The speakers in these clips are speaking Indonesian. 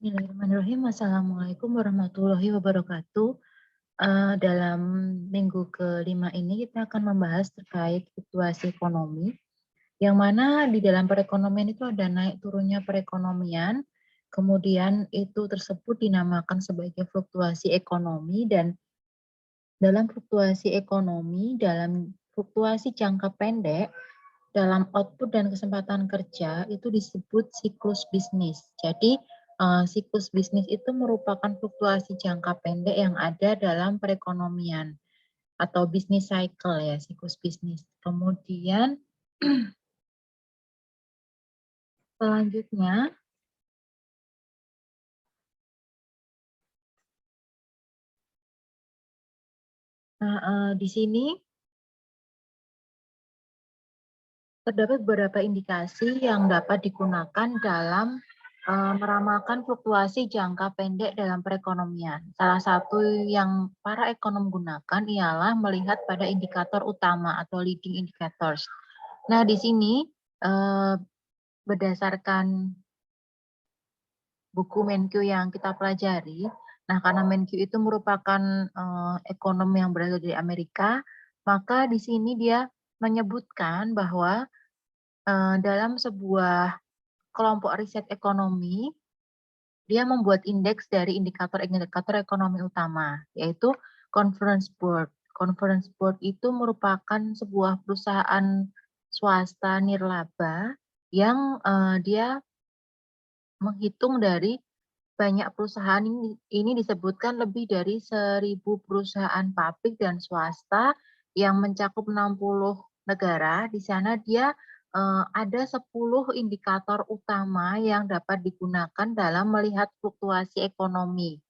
Bismillahirrahmanirrahim. Assalamualaikum warahmatullahi wabarakatuh. Dalam minggu kelima ini kita akan membahas terkait fluktuasi ekonomi, yang mana di dalam perekonomian itu ada naik turunnya perekonomian, kemudian itu tersebut dinamakan sebagai fluktuasi ekonomi, dan dalam fluktuasi ekonomi, dalam fluktuasi jangka pendek, dalam output dan kesempatan kerja itu disebut siklus bisnis. Jadi, siklus bisnis itu merupakan fluktuasi jangka pendek yang ada dalam perekonomian atau bisnis cycle ya, siklus bisnis. Kemudian selanjutnya, di sini terdapat beberapa indikasi yang dapat digunakan dalam meramalkan fluktuasi jangka pendek dalam perekonomian. Salah satu yang para ekonom gunakan ialah melihat pada indikator utama atau leading indicators. Nah, di sini berdasarkan buku Menkyu yang kita pelajari, nah karena Menkyu itu merupakan ekonom yang berasal dari Amerika, maka di sini dia menyebutkan bahwa dalam sebuah kelompok riset ekonomi, dia membuat indeks dari indikator-indikator ekonomi utama, yaitu Conference Board. Conference Board itu merupakan sebuah perusahaan swasta nirlaba yang dia menghitung dari banyak perusahaan. Ini disebutkan lebih dari 1.000 perusahaan pabrik dan swasta yang mencakup 60 negara. Di sana dia ada 10 indikator utama yang dapat digunakan dalam melihat fluktuasi ekonomi.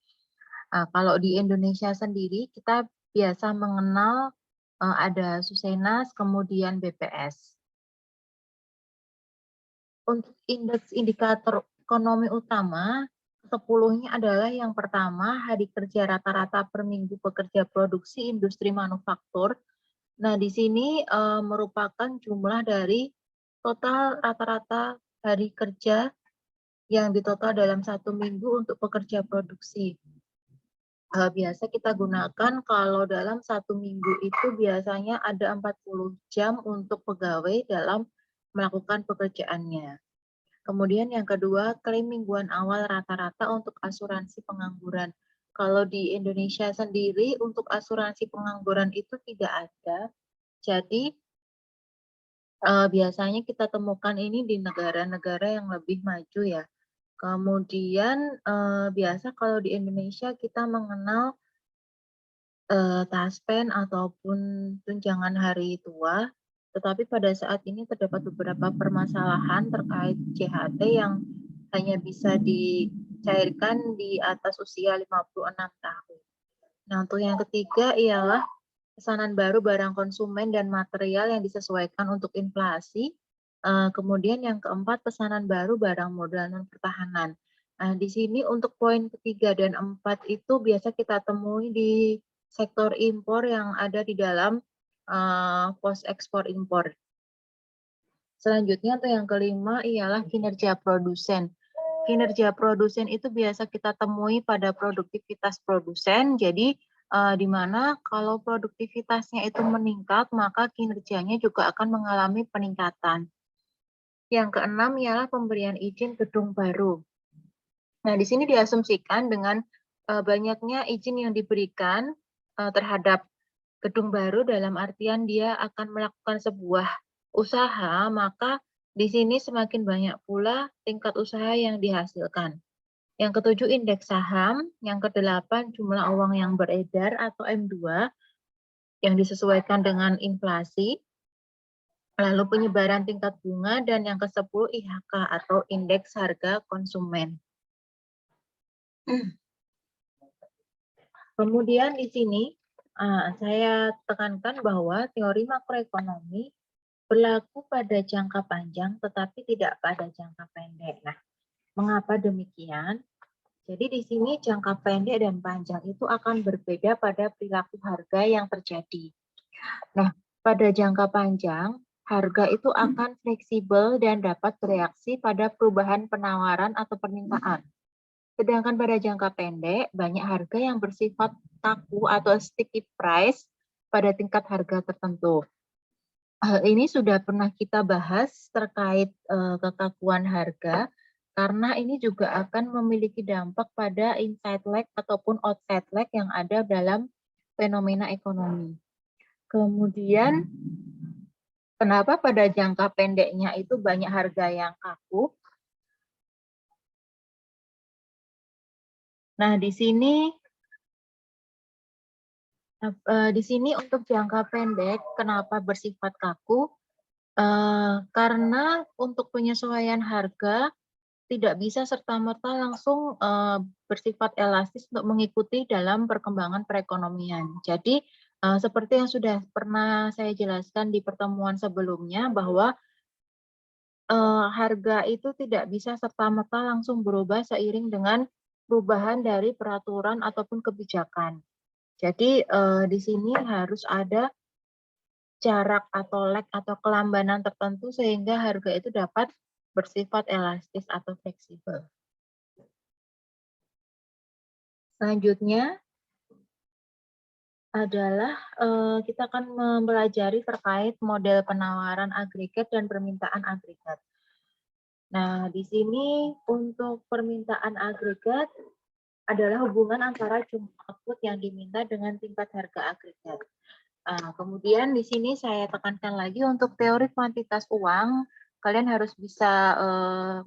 Kalau di Indonesia sendiri kita biasa mengenal ada Susenas, kemudian BPS. Untuk indeks indikator ekonomi utama, 10-nya adalah yang pertama, hari kerja rata-rata per minggu pekerja produksi industri manufaktur. Nah, di sini merupakan jumlah dari total rata-rata hari kerja yang ditotal dalam 1 minggu untuk pekerja produksi. Biasa kita gunakan kalau dalam 1 minggu itu biasanya ada 40 jam untuk pegawai dalam melakukan pekerjaannya. Kemudian yang kedua, klaim mingguan awal rata-rata untuk asuransi pengangguran. Kalau di Indonesia sendiri untuk asuransi pengangguran itu tidak ada. Jadi biasanya kita temukan ini di negara-negara yang lebih maju ya. Kemudian biasa kalau di Indonesia kita mengenal taspen ataupun tunjangan hari tua, tetapi pada saat ini terdapat beberapa permasalahan terkait JHT yang hanya bisa dicairkan di atas usia 56 tahun. Nah, untuk yang ketiga ialah pesanan baru barang konsumen dan material yang disesuaikan untuk inflasi. Kemudian yang keempat, pesanan baru barang modal non pertahanan. Nah, di sini untuk poin ketiga dan empat itu biasa kita temui di sektor impor yang ada di dalam pos ekspor impor. Selanjutnya untuk yang kelima ialah kinerja produsen. Kinerja produsen itu biasa kita temui pada produktivitas produsen. Jadi di mana kalau produktivitasnya itu meningkat, maka kinerjanya juga akan mengalami peningkatan. Yang keenam ialah pemberian izin gedung baru. Nah, di sini diasumsikan dengan banyaknya izin yang diberikan terhadap gedung baru dalam artian dia akan melakukan sebuah usaha, maka di sini semakin banyak pula tingkat usaha yang dihasilkan. Yang ketujuh, indeks saham. Yang kedelapan, jumlah uang yang beredar atau M2 yang disesuaikan dengan inflasi. Lalu penyebaran tingkat bunga, dan yang ke-10 IHK atau indeks harga konsumen. Kemudian di sini saya tekankan bahwa teori makroekonomi berlaku pada jangka panjang tetapi tidak pada jangka pendek. Nah, mengapa demikian? Jadi di sini jangka pendek dan panjang itu akan berbeda pada perilaku harga yang terjadi. Nah, pada jangka panjang, harga itu akan fleksibel dan dapat bereaksi pada perubahan penawaran atau permintaan. Sedangkan pada jangka pendek, banyak harga yang bersifat kaku atau sticky price pada tingkat harga tertentu. Hal ini sudah pernah kita bahas terkait kekakuan harga, karena ini juga akan memiliki dampak pada inside leg ataupun outside leg yang ada dalam fenomena ekonomi. Kemudian, kenapa pada jangka pendeknya itu banyak harga yang kaku? Nah, di sini untuk jangka pendek, kenapa bersifat kaku? Karena untuk penyesuaian harga tidak bisa serta-merta langsung bersifat elastis untuk mengikuti dalam perkembangan perekonomian. Jadi, seperti yang sudah pernah saya jelaskan di pertemuan sebelumnya, bahwa harga itu tidak bisa serta-merta langsung berubah seiring dengan perubahan dari peraturan ataupun kebijakan. Jadi, di sini harus ada jarak atau lag atau kelambanan tertentu sehingga harga itu dapat bersifat elastis atau fleksibel. Selanjutnya adalah kita akan mempelajari terkait model penawaran agregat dan permintaan agregat. Nah, di sini untuk permintaan agregat adalah hubungan antara jumlah output yang diminta dengan tingkat harga agregat. Kemudian di sini saya tekankan lagi untuk teori kuantitas uang, kalian harus bisa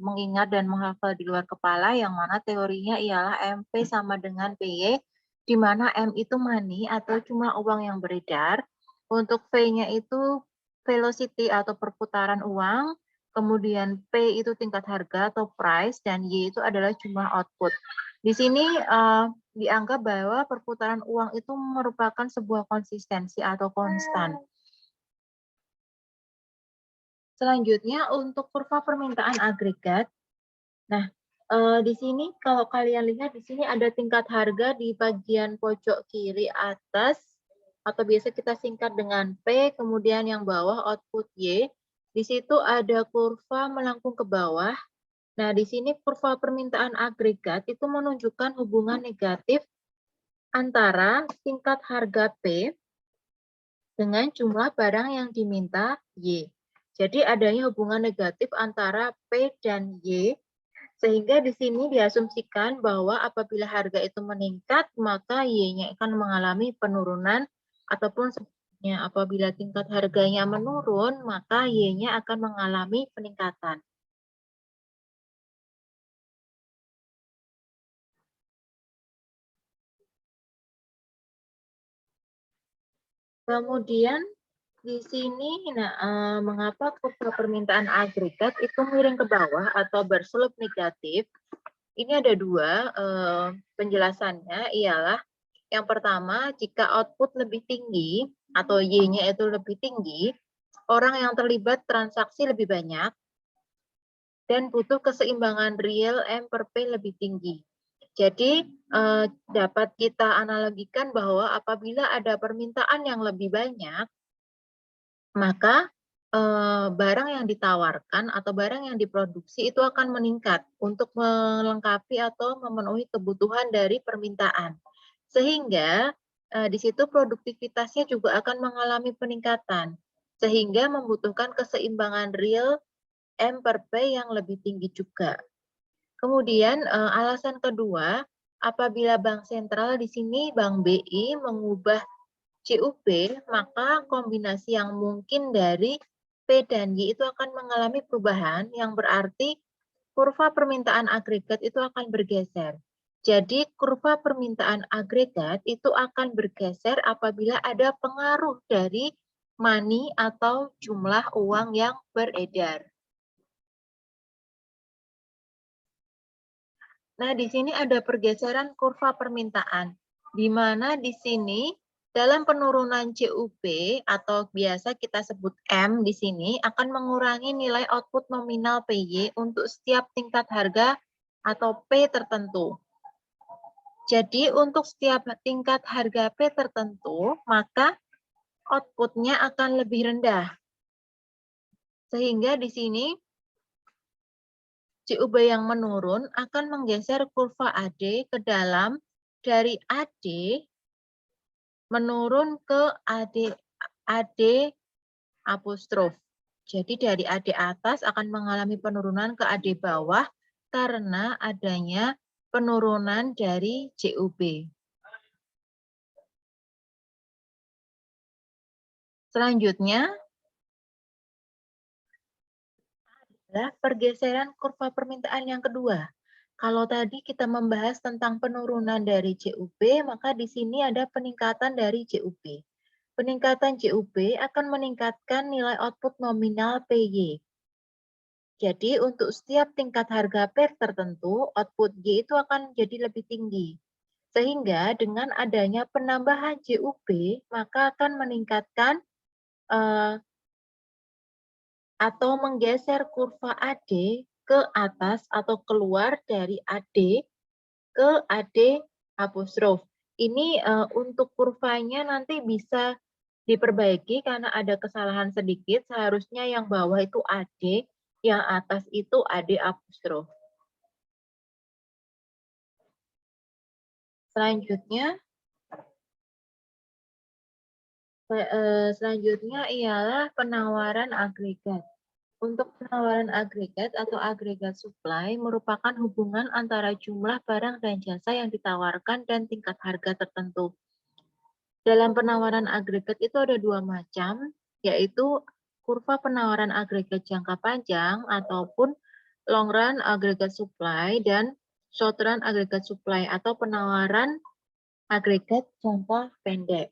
mengingat dan menghafal di luar kepala, yang mana teorinya ialah MP sama dengan PY, di mana M itu money atau jumlah uang yang beredar, untuk V-nya itu velocity atau perputaran uang, kemudian P itu tingkat harga atau price, dan Y itu adalah jumlah output. Di sini dianggap bahwa perputaran uang itu merupakan sebuah konsistensi atau konstan. Selanjutnya untuk kurva permintaan agregat. Nah, di sini kalau kalian lihat di sini ada tingkat harga di bagian pojok kiri atas, atau biasa kita singkat dengan P, kemudian yang bawah output Y. Di situ ada kurva melengkung ke bawah. Nah, di sini kurva permintaan agregat itu menunjukkan hubungan negatif antara tingkat harga P dengan jumlah barang yang diminta Y. Jadi adanya hubungan negatif antara P dan Y, sehingga di sini diasumsikan bahwa apabila harga itu meningkat, maka Y-nya akan mengalami penurunan, ataupun sebaliknya apabila tingkat harganya menurun, maka Y-nya akan mengalami peningkatan. Kemudian di sini, mengapa kurva permintaan agregat itu miring ke bawah atau berslope negatif? Ini ada dua penjelasannya, ialah yang pertama, jika output lebih tinggi atau Y-nya itu lebih tinggi, orang yang terlibat transaksi lebih banyak dan butuh keseimbangan real M per P lebih tinggi. Jadi dapat kita analogikan bahwa apabila ada permintaan yang lebih banyak, maka barang yang ditawarkan atau barang yang diproduksi itu akan meningkat untuk melengkapi atau memenuhi kebutuhan dari permintaan. Sehingga di situ produktivitasnya juga akan mengalami peningkatan, sehingga membutuhkan keseimbangan real M per P yang lebih tinggi juga. Kemudian alasan kedua, apabila bank sentral di sini Bank BI mengubah CUP, maka kombinasi yang mungkin dari P dan Y itu akan mengalami perubahan, yang berarti kurva permintaan agregat itu akan bergeser. Jadi kurva permintaan agregat itu akan bergeser apabila ada pengaruh dari money atau jumlah uang yang beredar. Nah, di sini ada pergeseran kurva permintaan, di mana di sini dalam penurunan CUP atau biasa kita sebut M di sini akan mengurangi nilai output nominal PY untuk setiap tingkat harga atau P tertentu. Jadi untuk setiap tingkat harga P tertentu, maka outputnya akan lebih rendah. Sehingga di sini CUB yang menurun akan menggeser kurva AD ke dalam dari AD menurun ke AD apostrof. Jadi dari AD atas akan mengalami penurunan ke AD bawah karena adanya penurunan dari CUB. Selanjutnya adalah pergeseran kurva permintaan yang kedua. Kalau tadi kita membahas tentang penurunan dari CUB, maka di sini ada peningkatan dari CUB. Peningkatan CUB akan meningkatkan nilai output nominal PY. Jadi untuk setiap tingkat harga PER tertentu, output Y itu akan jadi lebih tinggi. Sehingga dengan adanya penambahan CUB, maka akan meningkatkan atau menggeser kurva AD ke atas atau keluar dari AD ke AD apostrof. Ini untuk kurvanya nanti bisa diperbaiki karena ada kesalahan sedikit. Seharusnya yang bawah itu AD, yang atas itu AD apostrof. Selanjutnya ialah penawaran agregat. Untuk penawaran agregat atau agregat supply merupakan hubungan antara jumlah barang dan jasa yang ditawarkan dan tingkat harga tertentu. Dalam penawaran agregat itu ada dua macam, yaitu kurva penawaran agregat jangka panjang ataupun long run agregat supply dan short run agregat supply atau penawaran agregat jangka pendek.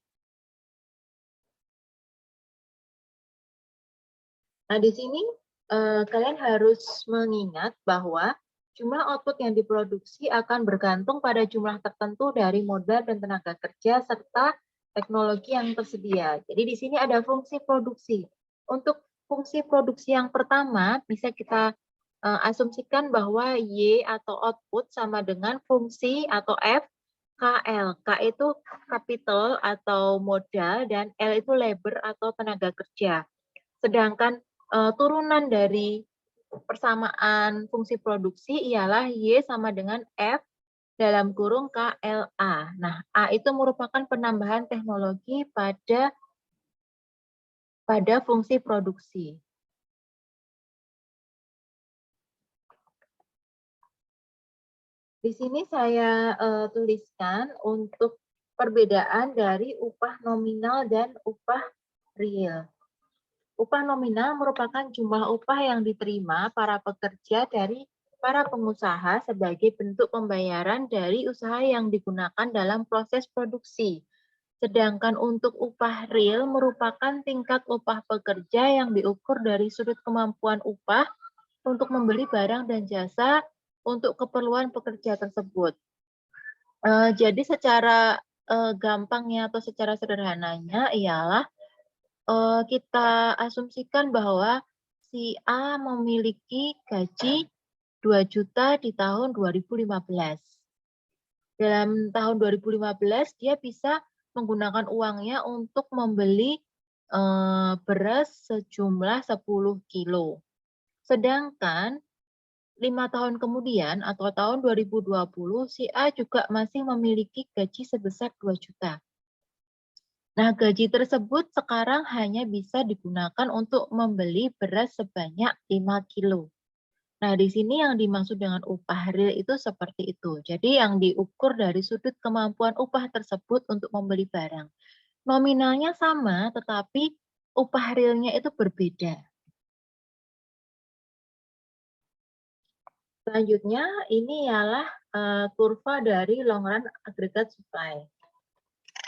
Nah, di sini kalian harus mengingat bahwa jumlah output yang diproduksi akan bergantung pada jumlah tertentu dari modal dan tenaga kerja serta teknologi yang tersedia. Jadi di sini ada fungsi produksi. Untuk fungsi produksi yang pertama bisa kita asumsikan bahwa Y atau output sama dengan fungsi atau F KL. K itu capital atau modal dan L itu labor atau tenaga kerja. Sedangkan turunan dari persamaan fungsi produksi ialah Y sama dengan F dalam kurung KLA. Nah, A itu merupakan penambahan teknologi pada fungsi produksi. Di sini saya tuliskan untuk perbedaan dari upah nominal dan upah real. Upah nominal merupakan jumlah upah yang diterima para pekerja dari para pengusaha sebagai bentuk pembayaran dari usaha yang digunakan dalam proses produksi. Sedangkan untuk upah real merupakan tingkat upah pekerja yang diukur dari sudut kemampuan upah untuk membeli barang dan jasa untuk keperluan pekerja tersebut. Jadi secara gampangnya atau secara sederhananya ialah kita asumsikan bahwa si A memiliki gaji 2 juta di tahun 2015. Dalam tahun 2015 dia bisa menggunakan uangnya untuk membeli beras sejumlah 10 kilo. Sedangkan 5 tahun kemudian atau tahun 2020 si A juga masih memiliki gaji sebesar 2 juta. Nah, gaji tersebut sekarang hanya bisa digunakan untuk membeli beras sebanyak 5 kilo. Nah, di sini yang dimaksud dengan upah real itu seperti itu. Jadi yang diukur dari sudut kemampuan upah tersebut untuk membeli barang. Nominalnya sama, tetapi upah realnya itu berbeda. Selanjutnya, ini ialah kurva dari long run aggregate supply.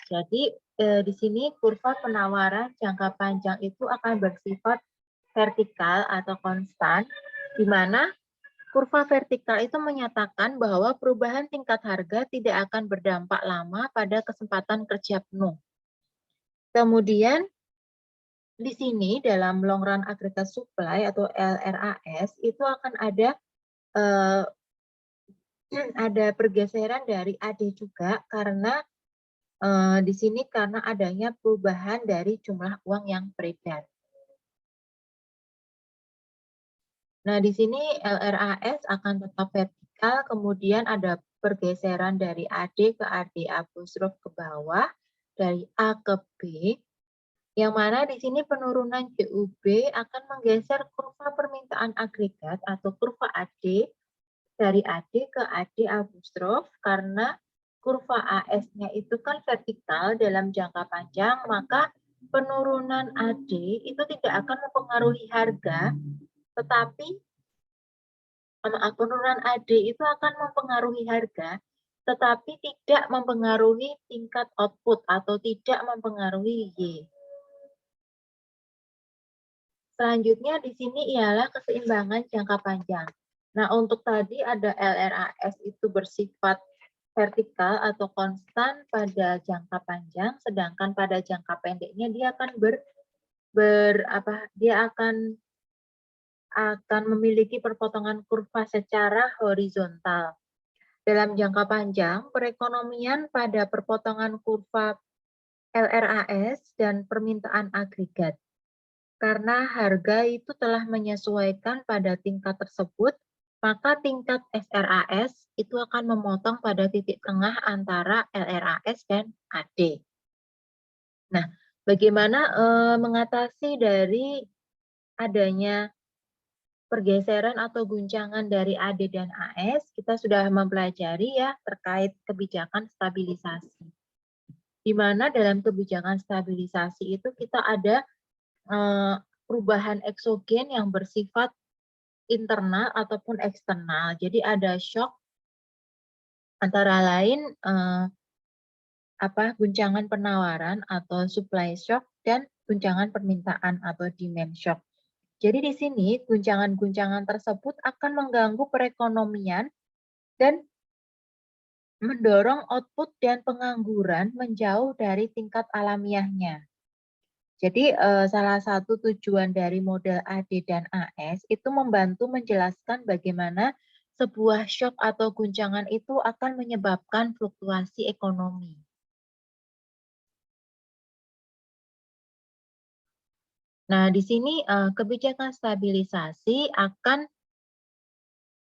Jadi di sini kurva penawaran jangka panjang itu akan bersifat vertikal atau konstan, di mana kurva vertikal itu menyatakan bahwa perubahan tingkat harga tidak akan berdampak lama pada kesempatan kerja penuh. Kemudian di sini dalam long run aggregate supply atau LRAS itu akan ada pergeseran dari AD juga karena di sini karena adanya perubahan dari jumlah uang yang beredar. Nah, di sini LRAS akan tetap vertikal, kemudian ada pergeseran dari AD ke AD apostrof ke bawah, dari A ke B, yang mana di sini penurunan CUB akan menggeser kurva permintaan agregat atau kurva AD dari AD ke AD apostrof, karena kurva AS-nya itu kan vertikal dalam jangka panjang, maka penurunan AD itu tidak akan mempengaruhi harga, tetapi penurunan AD itu akan mempengaruhi harga, tetapi tidak mempengaruhi tingkat output atau tidak mempengaruhi Y. Selanjutnya di sini ialah keseimbangan jangka panjang. Nah, untuk tadi ada LRAS itu bersifat vertikal atau konstan pada jangka panjang, sedangkan pada jangka pendeknya dia akan akan memiliki perpotongan kurva secara horizontal. Dalam jangka panjang, perekonomian pada perpotongan kurva LRAS dan permintaan agregat. Karena harga itu telah menyesuaikan pada tingkat tersebut, maka tingkat SRAS itu akan memotong pada titik tengah antara LRAS dan AD. Nah, bagaimana mengatasi dari adanya pergeseran atau guncangan dari AD dan AS? Kita sudah mempelajari ya terkait kebijakan stabilisasi. Di mana dalam kebijakan stabilisasi itu kita ada perubahan eksogen yang bersifat internal ataupun eksternal. Jadi ada shock antara lain guncangan penawaran atau supply shock dan guncangan permintaan atau demand shock. Jadi di sini guncangan-guncangan tersebut akan mengganggu perekonomian dan mendorong output dan pengangguran menjauh dari tingkat alamiahnya. Jadi salah satu tujuan dari model AD dan AS itu membantu menjelaskan bagaimana sebuah shock atau guncangan itu akan menyebabkan fluktuasi ekonomi. Nah, di sini kebijakan stabilisasi akan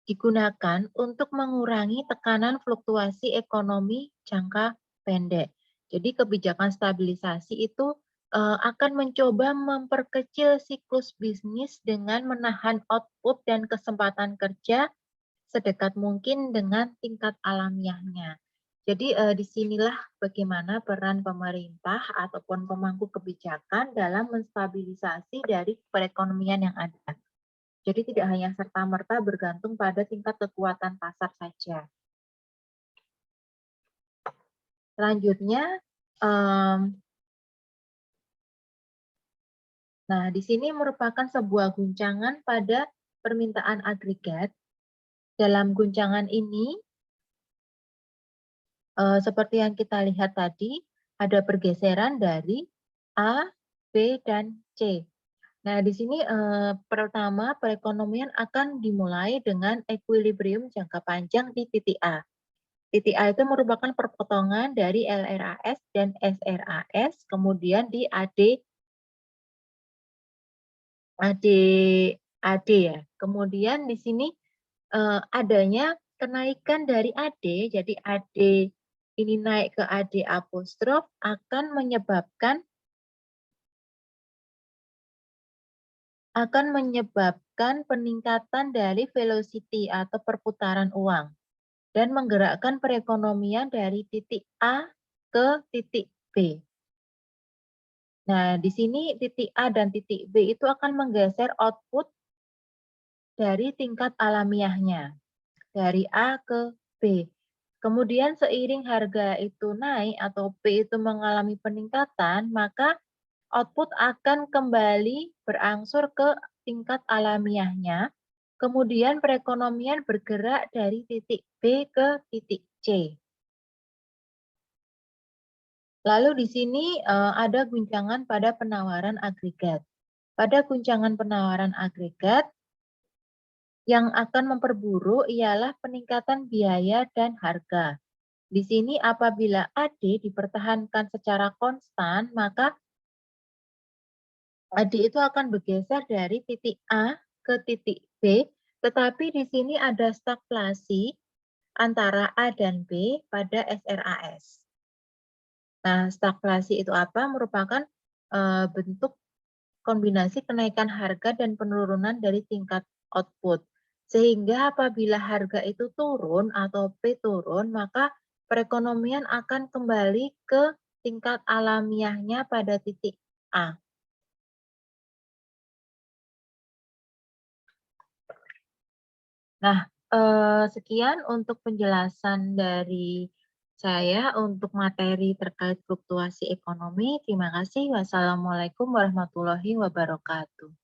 digunakan untuk mengurangi tekanan fluktuasi ekonomi jangka pendek. Jadi kebijakan stabilisasi itu akan mencoba memperkecil siklus bisnis dengan menahan output dan kesempatan kerja sedekat mungkin dengan tingkat alamiahnya. Jadi disinilah bagaimana peran pemerintah ataupun pemangku kebijakan dalam menstabilisasi dari perekonomian yang ada. Jadi tidak hanya serta-merta bergantung pada tingkat kekuatan pasar saja. Selanjutnya, nah di sini merupakan sebuah guncangan pada permintaan agregat. Dalam guncangan ini, seperti yang kita lihat tadi, ada pergeseran dari A, B, dan C. Nah, di sini pertama perekonomian akan dimulai dengan equilibrium jangka panjang di titik A. Titik A itu merupakan perpotongan dari LRAS dan SRAS, kemudian di AD ya. Kemudian di sini adanya kenaikan dari AD, jadi AD ini naik ke AD apostrof akan menyebabkan peningkatan dari velocity atau perputaran uang dan menggerakkan perekonomian dari titik A ke titik B. Nah, di sini titik A dan titik B itu akan menggeser output dari tingkat alamiahnya, dari A ke B. Kemudian seiring harga itu naik atau P itu mengalami peningkatan, maka output akan kembali berangsur ke tingkat alamiahnya. Kemudian perekonomian bergerak dari titik B ke titik C. Lalu di sini ada guncangan pada penawaran agregat. Pada guncangan penawaran agregat, yang akan memperburuk ialah peningkatan biaya dan harga. Di sini apabila AD dipertahankan secara konstan, maka AD itu akan bergeser dari titik A ke titik B Tetapi di sini ada stagflasi antara A dan B pada SRAS. Nah, stagflasi itu apa? Merupakan bentuk kombinasi kenaikan harga dan penurunan dari tingkat output. Sehingga apabila harga itu turun atau P turun, maka perekonomian akan kembali ke tingkat alamiahnya pada titik A. Nah, sekian untuk penjelasan dari saya untuk materi terkait fluktuasi ekonomi. Terima kasih. Wassalamualaikum warahmatullahi wabarakatuh.